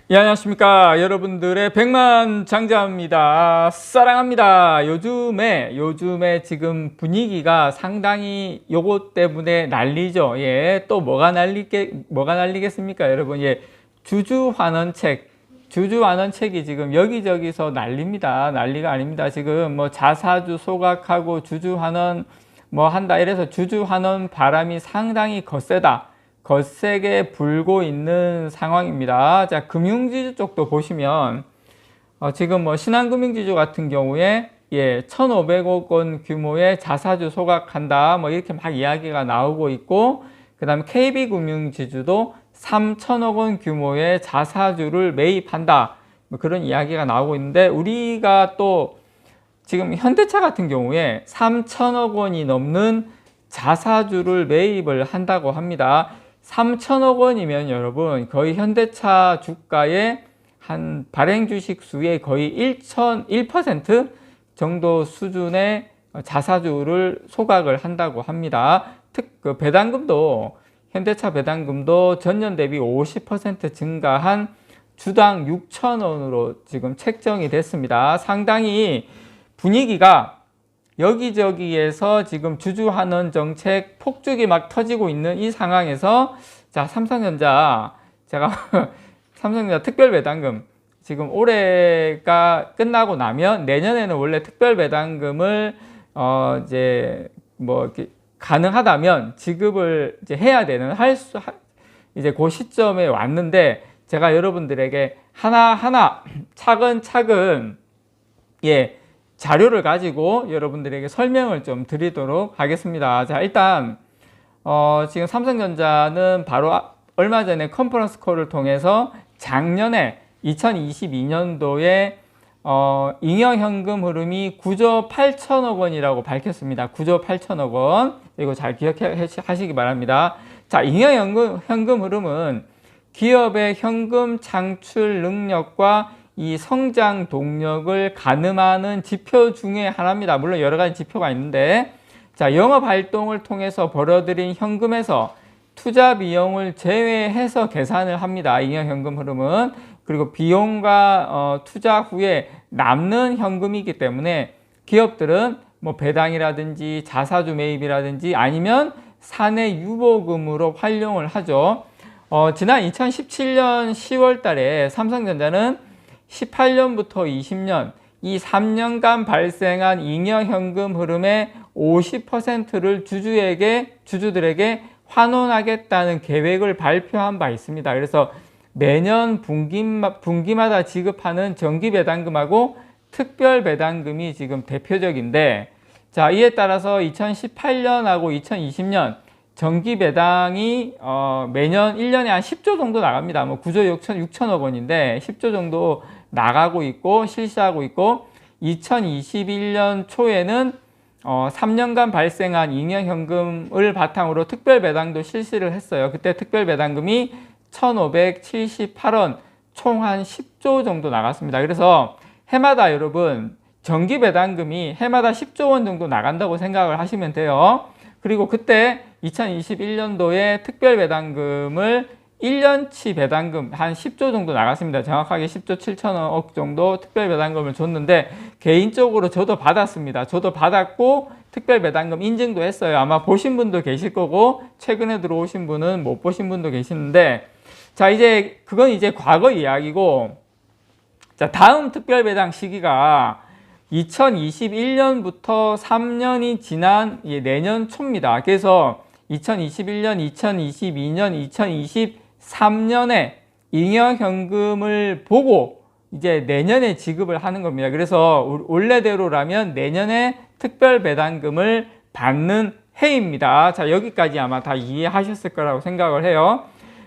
예, 안녕하십니까. 여러분들의 백만장자입니다. 사랑합니다. 요즘에 지금 분위기가 상당히 요것 때문에 난리죠. 예, 또 뭐가 난리겠습니까, 여러분? 예, 주주환원책이 지금 여기저기서 난립니다. 난리가 아닙니다. 지금 뭐 자사주 소각하고 주주환원 뭐 한다 이래서 주주환원 바람이 상당히 거세게 불고 있는 상황입니다. 자, 금융지주 쪽도 보시면 지금 뭐 신한금융지주 같은 경우에 1,500억 원 규모의 자사주 소각한다 뭐 이렇게 막 이야기가 나오고 있고, 그 다음에 KB금융지주도 3,000억 원 규모의 자사주를 매입한다 뭐 그런 이야기가 나오고 있는데, 우리가 또 지금 현대차 같은 경우에 3,000억 원이 넘는 자사주를 매입을 한다고 합니다. 3,000억 원이면 여러분 거의 현대차 주가의 한 발행 주식 수의 거의 1% 정도 수준의 자사주를 소각을 한다고 합니다. 현대차 배당금도 전년 대비 50% 증가한 주당 6,000원으로 지금 책정이 됐습니다. 상당히 분위기가 여기저기에서 지금 주주환원 정책 폭죽이 막 터지고 있는 이 상황에서, 자, 삼성전자 특별 배당금 지금 올해가 끝나고 나면 내년에는 원래 특별 배당금을 이제 뭐 이렇게 가능하다면 지급을 이제 해야 되는 이제 그 시점에 왔는데, 제가 여러분들에게 하나하나 차근차근 자료를 가지고 여러분들에게 설명을 좀 드리도록 하겠습니다. 자, 일단 지금 삼성전자는 바로 얼마 전에 컨퍼런스 콜을 통해서 작년에 2022년도에 잉여현금 흐름이 9조 8천억 원이라고 밝혔습니다. 9조 8천억 원. 이거 잘 기억하시기 바랍니다. 자, 잉여현금 흐름은 기업의 현금 창출 능력과 이 성장 동력을 가늠하는 지표 중에 하나입니다. 물론 여러 가지 지표가 있는데, 자, 영업 활동을 통해서 벌어들인 현금에서 투자 비용을 제외해서 계산을 합니다. 잉여현금 흐름은. 그리고 비용과 투자 후에 남는 현금이기 때문에 기업들은 뭐 배당이라든지 자사주 매입이라든지 아니면 사내 유보금으로 활용을 하죠. 지난 2017년 10월 달에 삼성전자는 18년부터 20년 이 3년간 발생한 잉여현금 흐름의 50%를 주주들에게 환원하겠다는 계획을 발표한 바 있습니다. 그래서 매년 분기마다 지급하는 정기배당금하고 특별배당금이 지금 대표적인데, 자, 이에 따라서 2018년하고 2020년 정기배당이 매년 1년에 한 10조 정도 나갑니다. 뭐 9조 6천억 원인데 10조 정도 나가고 있고 실시하고 있고, 2021년 초에는 3년간 발생한 잉여현금을 바탕으로 특별배당도 실시를 했어요. 그때 특별배당금이 1,578원, 총 한 10조 정도 나갔습니다. 그래서 해마다 여러분 정기배당금이 해마다 10조 원 정도 나간다고 생각을 하시면 돼요. 그리고 그때 2021년도에 특별배당금을 1년치 배당금 한 10조 정도 나갔습니다. 정확하게 10조 7천억 정도 특별배당금을 줬는데, 개인적으로 저도 받았습니다. 저도 받았고 특별배당금 인증도 했어요. 아마 보신 분도 계실 거고 최근에 들어오신 분은 못 보신 분도 계시는데, 자, 그건 이제 과거 이야기고, 자, 다음 특별배당 시기가 2021년부터 3년이 지난 내년 초입니다. 그래서 2021년, 2022년, 2023년에 잉여현금을 보고 이제 내년에 지급을 하는 겁니다. 그래서 원래대로라면 내년에 특별배당금을 받는 해입니다. 자, 여기까지 아마 다 이해하셨을 거라고 생각을 해요.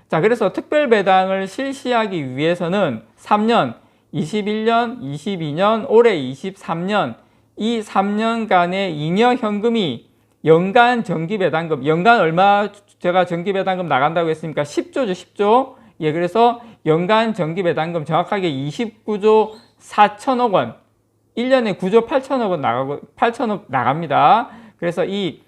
자, 그래서 특별배당을 실시하기 위해서는 3년, 21년, 22년, 올해 23년 이 3년간의 잉여현금이 연간 정기배당금, 연간 얼마 제가 정기배당금 나간다고 했습니까? 10조죠, 10조. 그래서 연간 정기배당금 정확하게 29조 4천억 원, 1년에 9조 8천억 원 8천억 나갑니다. 그래서 이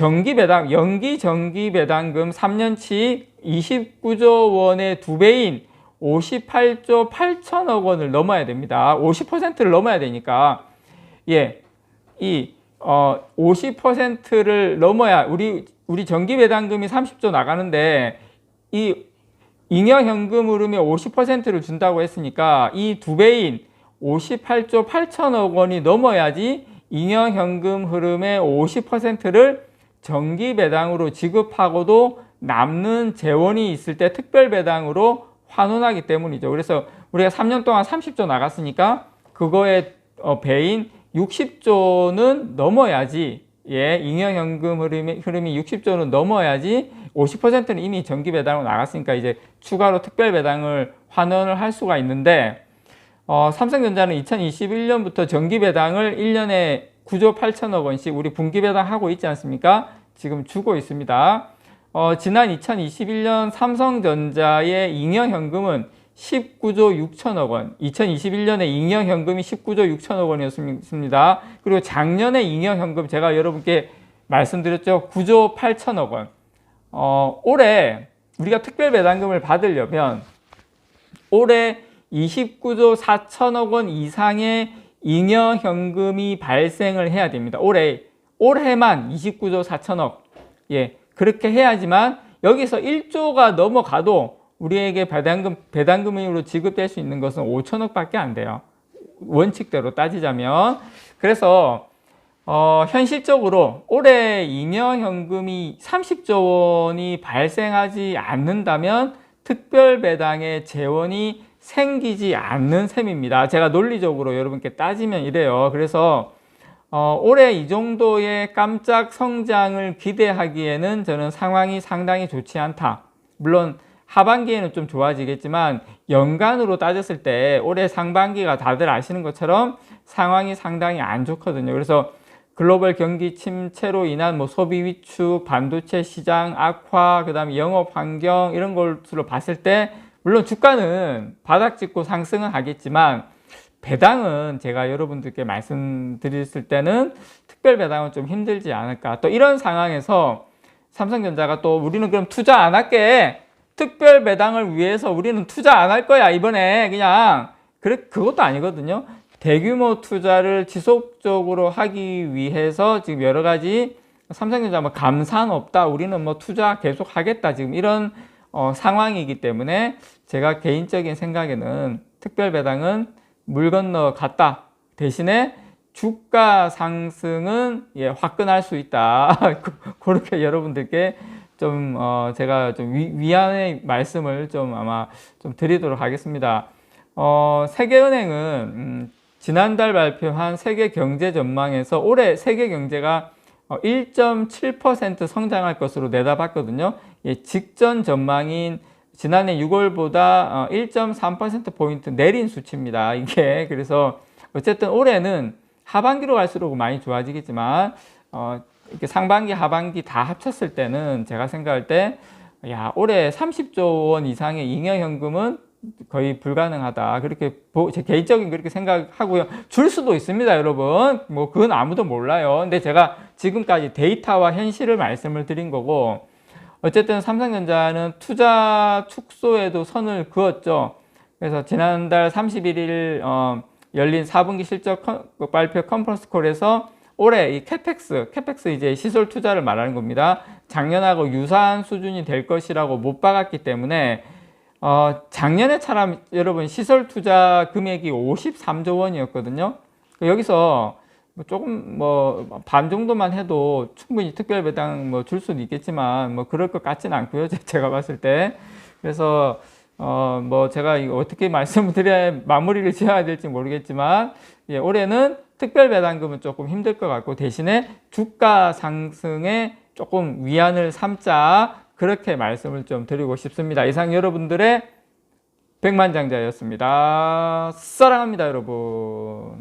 연기 정기배당금 3년치 29조 원의 2배인 58조 8천억 원을 넘어야 됩니다. 50%를 넘어야 되니까. 예. 50%를 넘어야 우리 정기 배당금이 30조 나가는데 이 잉여현금 흐름의 50%를 준다고 했으니까 이 두 배인 58조 8천억 원이 넘어야지 잉여현금 흐름의 50%를 정기 배당으로 지급하고도 남는 재원이 있을 때 특별 배당으로 환원하기 때문이죠. 그래서 우리가 3년 동안 30조 나갔으니까 그거의 배인 60조는 넘어야지, 예, 잉여현금 흐름이 60조는 넘어야지 50%는 이미 정기 배당으로 나갔으니까 이제 추가로 특별 배당을 환원을 할 수가 있는데, 삼성전자는 2021년부터 정기 배당을 1년에 9조 8천억 원씩 우리 분기 배당하고 있지 않습니까? 지금 주고 있습니다. 지난 2021년 삼성전자의 잉여현금은 19조 6천억 원, 2021년에 잉여현금이 19조 6천억 원이었습니다. 그리고 작년에 잉여현금 제가 여러분께 말씀드렸죠. 9조 8천억 원. 올해 우리가 특별 배당금을 받으려면 올해 29조 4천억 원 이상의 잉여현금이 발생을 해야 됩니다. 올해만 29조 4천억. 예, 그렇게 해야지만 여기서 1조가 넘어가도 우리에게 배당금으로 지급될 수 있는 것은 5천억 밖에 안 돼요. 원칙대로 따지자면. 그래서 현실적으로 올해 잉여현금이 30조 원이 발생하지 않는다면 특별배당의 재원이 생기지 않는 셈입니다. 제가 논리적으로 여러분께 따지면 이래요. 그래서 올해 이 정도의 깜짝 성장을 기대하기에는 저는 상황이 상당히 좋지 않다. 물론 하반기에는 좀 좋아지겠지만 연간으로 따졌을 때 올해 상반기가 다들 아시는 것처럼 상황이 상당히 안 좋거든요. 그래서 글로벌 경기 침체로 인한 소비 위축, 반도체 시장 악화, 그다음에 영업 환경 이런 것으로 봤을 때 물론 주가는 바닥 짚고 상승은 하겠지만 배당은 제가 여러분들께 말씀드렸을 때는 특별 배당은 좀 힘들지 않을까. 또 이런 상황에서 삼성전자가 또 우리는 그럼 투자 안 할게. 특별 배당을 위해서 우리는 투자 안 할 거야 이번에 그냥. 그것도 아니거든요. 대규모 투자를 지속적으로 하기 위해서 지금 여러 가지 삼성전자 감산 없다. 우리는 투자 계속 하겠다. 지금 이런 상황이기 때문에 제가 개인적인 생각에는 특별 배당은 물 건너 갔다. 대신에 주가 상승은 화끈할 수 있다. 그렇게 여러분들께 좀 제가 좀 위안의 말씀을 좀 아마 좀 드리도록 하겠습니다. 세계은행은 지난달 발표한 세계 경제 전망에서 올해 세계 경제가 1.7% 성장할 것으로 내다봤거든요. 직전 전망인 지난해 6월보다 1.3%포인트 내린 수치입니다. 이게 그래서 어쨌든 올해는 하반기로 갈수록 많이 좋아지겠지만 이렇게 상반기 하반기 다 합쳤을 때는 제가 생각할 때 올해 30조 원 이상의 잉여현금은 거의 불가능하다. 그렇게 제 개인적인 그렇게 생각하고요. 줄 수도 있습니다, 여러분. 그건 아무도 몰라요. 근데 제가 지금까지 데이터와 현실을 말씀을 드린 거고, 어쨌든 삼성전자는 투자 축소에도 선을 그었죠. 그래서 지난달 31일 열린 4분기 실적 발표 컨퍼런스 콜에서 올해 이 캐펙스 이제 시설 투자를 말하는 겁니다. 작년하고 유사한 수준이 될 것이라고 못 박았기 때문에 작년에처럼 여러분 시설 투자 금액이 53조 원이었거든요. 여기서 조금 반 정도만 해도 충분히 특별 배당 줄 수도 있겠지만 그럴 것 같지는 않고요. 제가 봤을 때. 그래서 제가 이거 어떻게 말씀을 드려야 마무리를 지어야 될지 모르겠지만 올해는 특별 배당금은 조금 힘들 것 같고 대신에 주가 상승에 조금 위안을 삼자 그렇게 말씀을 좀 드리고 싶습니다. 이상 여러분들의 백만장자였습니다. 사랑합니다, 여러분.